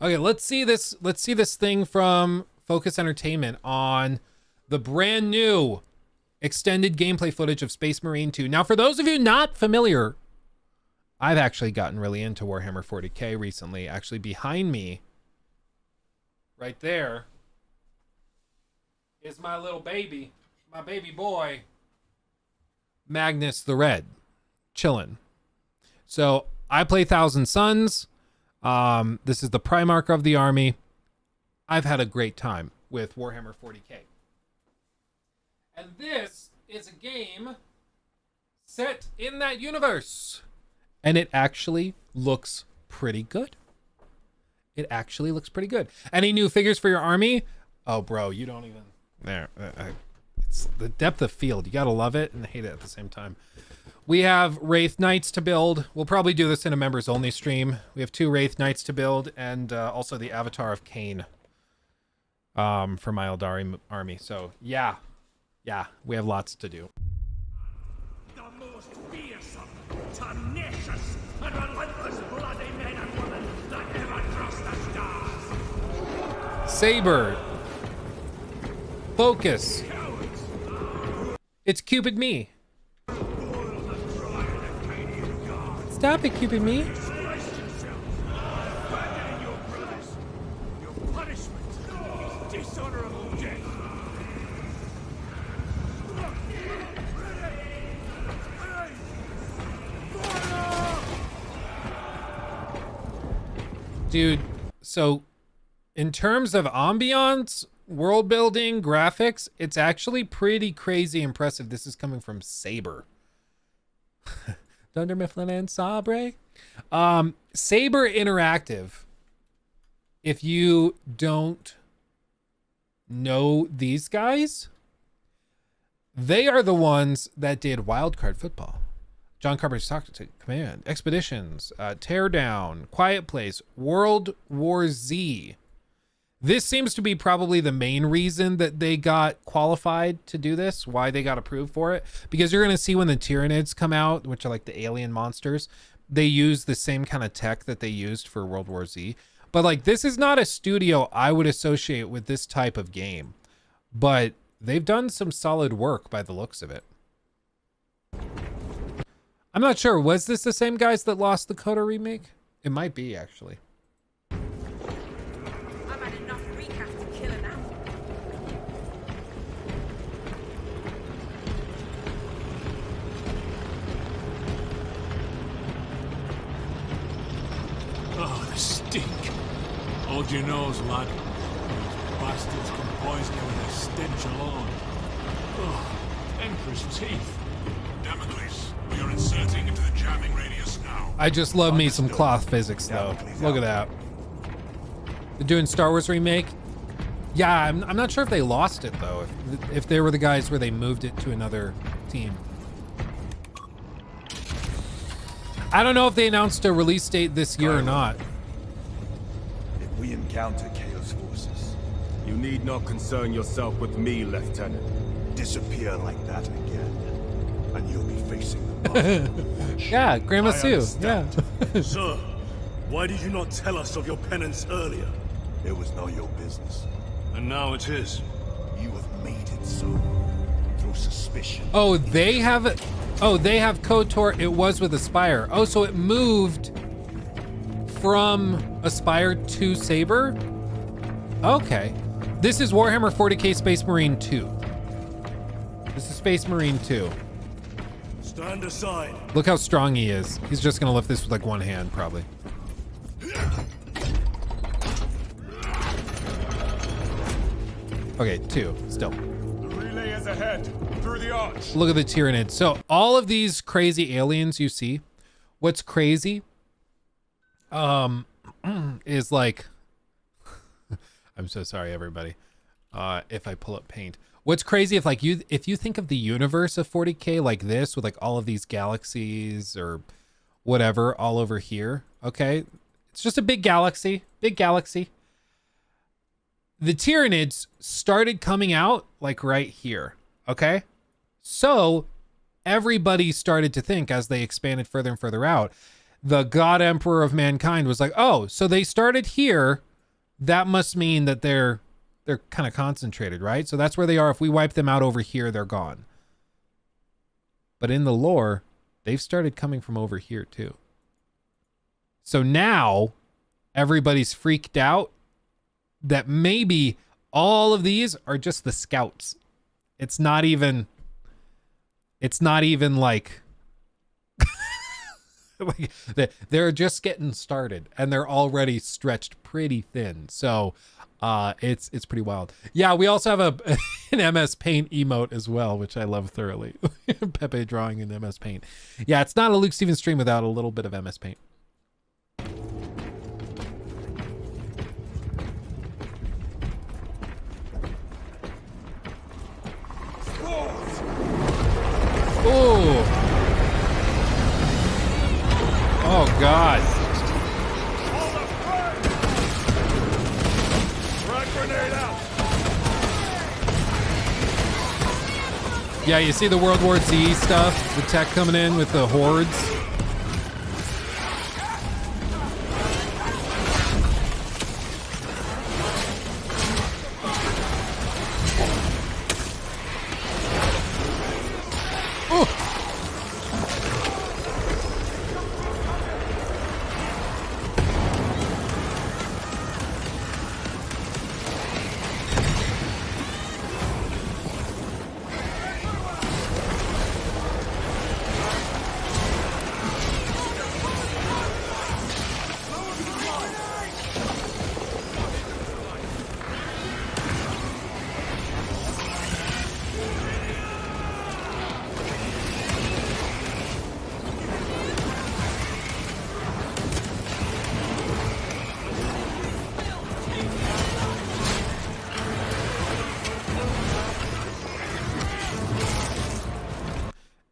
Okay, let's see this. Let's see this thing from Focus Entertainment on the brand new extended gameplay footage of Space Marine 2. Now, for those of you not familiar, I've actually gotten really into Warhammer 40K recently. Actually, behind me, right there, is my little baby, my baby boy, Magnus the Red, chillin'. So I play Thousand Suns. This is the Primarch of the army. I've had a great time with Warhammer 40K. And this is a game set in that universe. And it actually looks pretty good. It actually looks pretty good. Any new figures for your army? Oh, bro, you don't even... There. It's the depth of field. You gotta love it and hate it at the same time. We have Wraith Knights to build. We'll probably do this in a members only stream. We have 2 Wraith Knights to build and also the Avatar of Cain for my Eldari army. So yeah, we have lots to do. The most fearsome, tenacious, and relentless bloody men and women that ever crossed the stars. Saber. Focus. It's Cupid me. Stop it, Cupid me. Dude, so in terms of ambiance, world building, graphics, it's actually pretty crazy impressive. This is coming from Saber. Dunder Mifflin and Sabre. Saber Interactive, if you don't know these guys, they are the ones that did Wildcard Football, John Carpenter's Tactical Command, Expeditions, Teardown, Quiet Place, World War Z. This seems to be probably the main reason that they got qualified to do this, why they got approved for it. Because you're going to see when the Tyranids come out, which are like the alien monsters, they use the same kind of tech that they used for World War Z. But like, this is not a studio I would associate with this type of game. But they've done some solid work by the looks of it. I'm not sure. Was this the same guys that lost the Coda remake? It might be, actually. Oh, the stink. Hold your nose, lad. These bastards can poison you with their stench alone. Oh, Emperor's teeth. Damocles, we are inserting into the jamming radius now. I just love me some cloth physics, though. Look at that. They're doing Star Wars remake. Yeah, I'm not sure if they lost it, though. If they were the guys where they moved it to another team. I don't know if they announced a release date this year or not. If we encounter Chaos forces, You need not concern yourself with me, Lieutenant. disappear like that again, and you'll be facing the master. Yeah, Grandma Sue. Yeah. Sir, why did you not tell us of your penance earlier? It was none of your business. And now it is. You have made it so through suspicion. Oh, they have KOTOR. It was with Aspire. Oh, so it moved from Aspire to Saber? Okay. This is Warhammer 40K Space Marine 2. This is Space Marine 2. Stand aside. Look how strong he is. He's just gonna lift this with like one hand, probably. Okay, 2, still. The relay is ahead, through the arch. Look at the Tyranid. So all of these crazy aliens you see, what's crazy is like, I'm so sorry, everybody. If I pull up paint, what's crazy if you think of the universe of 40K like this, with like all of these galaxies or whatever all over here. Okay. It's just a big galaxy. The Tyranids started coming out like right here. Okay. So everybody started to think, as they expanded further and further out, the God Emperor of mankind was like, oh, so they started here that must mean that they're kind of concentrated, right? So that's where they are. If we wipe them out over here, they're gone. But in the lore, they've started coming from over here too. So now everybody's freaked out that maybe all of these are just the scouts. It's not even like, like they're just getting started and they're already stretched pretty thin. So it's pretty wild. Yeah, we also have an MS Paint emote as well, which I love thoroughly. Pepe drawing in MS Paint. Yeah, it's not a Luke Stevens stream without a little bit of MS Paint. Oh. Oh God. Yeah, you see the World War Z stuff, the tech coming in with the hordes.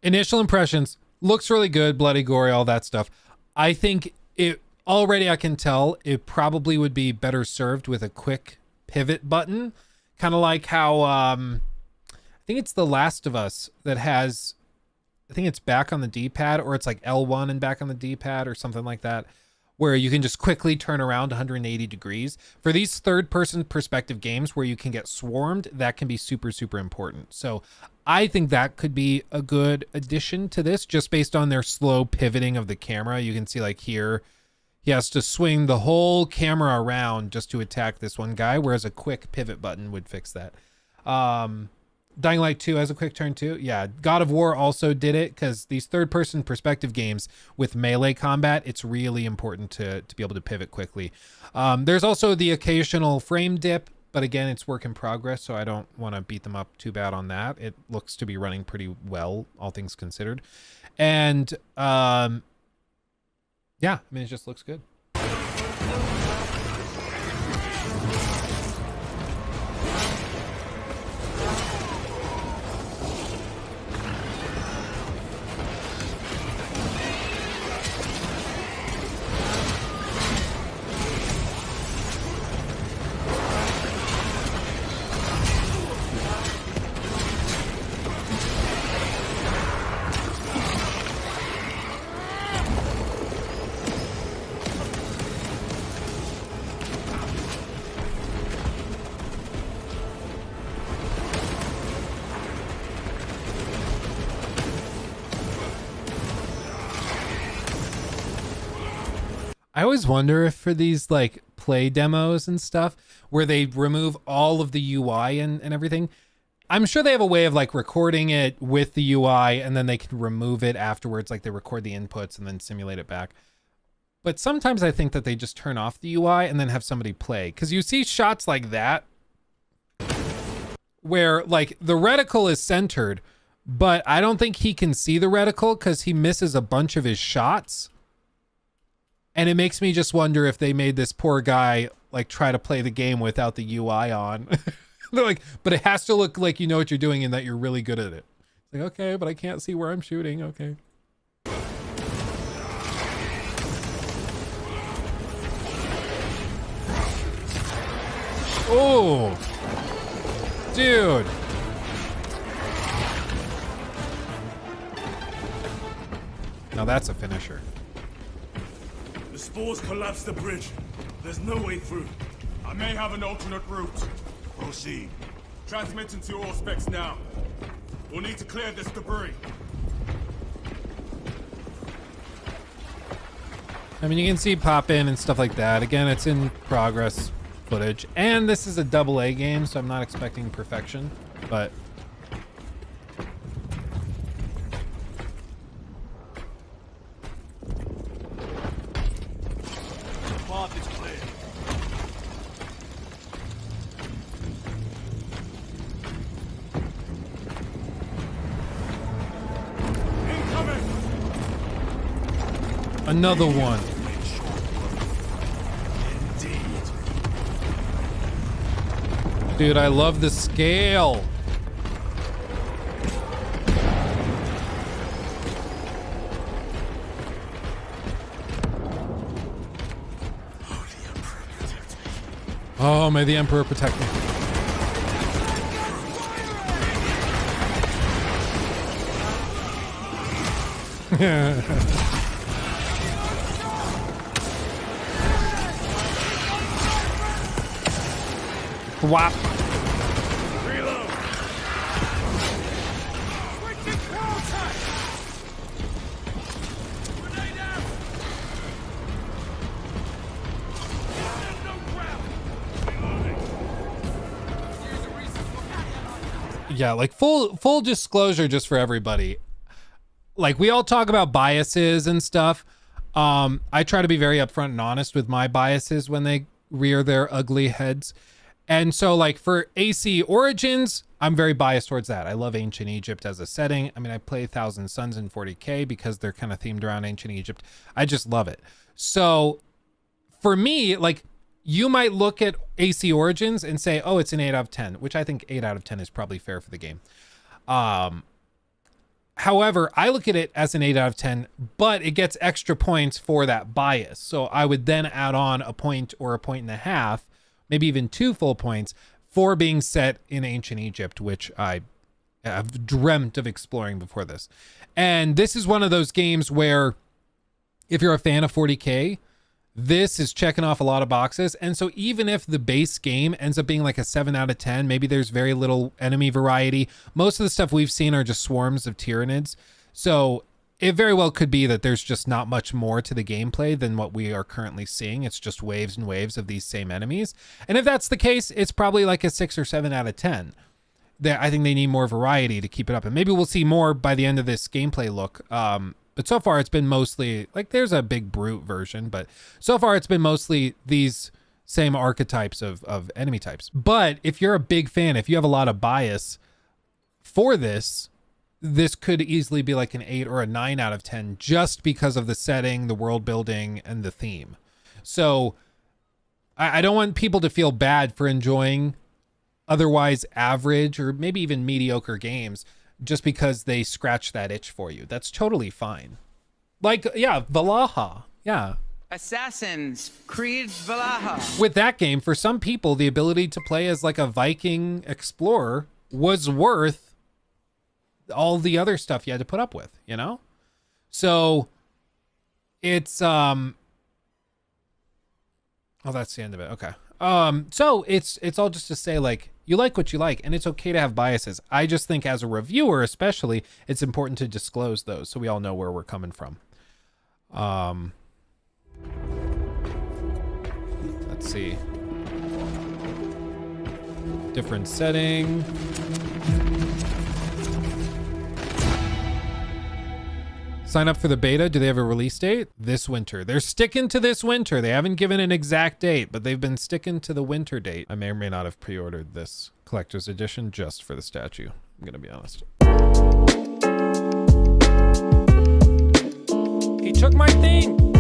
Initial impressions, looks really good, bloody, gory, all that stuff. I think it already, I can tell it probably would be better served with a quick pivot button, kind of like how I think it's The Last of Us that has, I think it's back on the D-pad, or it's like L1 and back on the D-pad or something like that, where you can just quickly turn around 180 degrees. For these third-person perspective games where you can get swarmed, that can be super, super important. So I think that could be a good addition to this, just based on their slow pivoting of the camera. You can see like here, he has to swing the whole camera around just to attack this one guy, whereas a quick pivot button would fix that. Dying Light 2 has a quick turn too. Yeah, God of War also did it, because these third-person perspective games with melee combat, it's really important to be able to pivot quickly. There's also the occasional frame dip, but again, it's work in progress, so I don't want to beat them up too bad on that. It looks to be running pretty well, all things considered. And yeah, I mean, it just looks good. I always wonder if for these like play demos and stuff where they remove all of the UI and everything, I'm sure they have a way of like recording it with the UI and then they can remove it afterwards. Like they record the inputs and then simulate it back. But sometimes I think that they just turn off the UI and then have somebody play. Cause you see shots like that where like the reticle is centered, but I don't think he can see the reticle cause he misses a bunch of his shots. And it makes me just wonder if they made this poor guy like try to play the game without the UI on. They're like, but it has to look like you know what you're doing and that you're really good at it. It's like, okay, but I can't see where I'm shooting. Okay. Oh, dude. Now that's a finisher. The spores collapse the bridge. There's no way through. I may have an alternate route. Proceed. Transmitting to all specs now. We'll need to clear this debris. I mean, you can see pop in and stuff like that. Again, it's in progress footage. And this is a AA game, so I'm not expecting perfection, but... Path is clear. Another one. Dude, I love the scale. Oh, may the Emperor protect me. Whop. Reload. Switching contact. Grenade out. Yeah, like full disclosure just for everybody. Like, we all talk about biases and stuff. I try to be very upfront and honest with my biases when they rear their ugly heads. And so, like, for AC Origins, I'm very biased towards that. I love Ancient Egypt as a setting. I mean, I play Thousand Suns in 40K because they're kind of themed around Ancient Egypt. I just love it. So for me, like, you might look at AC Origins and say, oh, it's an 8 out of 10, which I think 8 out of 10 is probably fair for the game. However, I look at it as an 8 out of 10, but it gets extra points for that bias. So I would then add on a point or a point and a half, maybe even 2 full points for being set in Ancient Egypt, which I have dreamt of exploring before this. And this is one of those games where if you're a fan of 40K, this is checking off a lot of boxes. And so even if the base game ends up being like a 7 out of 10, maybe there's very little enemy variety. Most of the stuff we've seen are just swarms of Tyranids. So it very well could be that there's just not much more to the gameplay than what we are currently seeing. It's just waves and waves of these same enemies. And if that's the case, it's probably like a 6 or 7 out of 10. I think they need more variety to keep it up. And maybe we'll see more by the end of this gameplay look. But so far it's been mostly, like, there's a big brute version, but so far it's been mostly these same archetypes of enemy types. But if you're a big fan, if you have a lot of bias for this could easily be like an 8 or a 9 out of 10 just because of the setting, the world building, and the theme. So I don't want people to feel bad for enjoying otherwise average or maybe even mediocre games just because they scratch that itch for you. That's totally fine. Like, yeah, Valhalla. Yeah. Assassin's Creed Valhalla. With that game, for some people, the ability to play as like a Viking explorer was worth all the other stuff you had to put up with, you know? So it's oh, that's the end of it. Okay. So it's all just to say, like, you like what you like, and it's okay to have biases. I just think as a reviewer, especially, it's important to disclose those so we all know where we're coming from. Let's see. Different setting. Sign up for the beta. Do they have a release date? This winter. They're sticking to this winter. They haven't given an exact date, but they've been sticking to the winter date. I may or may not have pre-ordered this collector's edition just for the statue. I'm gonna be honest. He took my thing.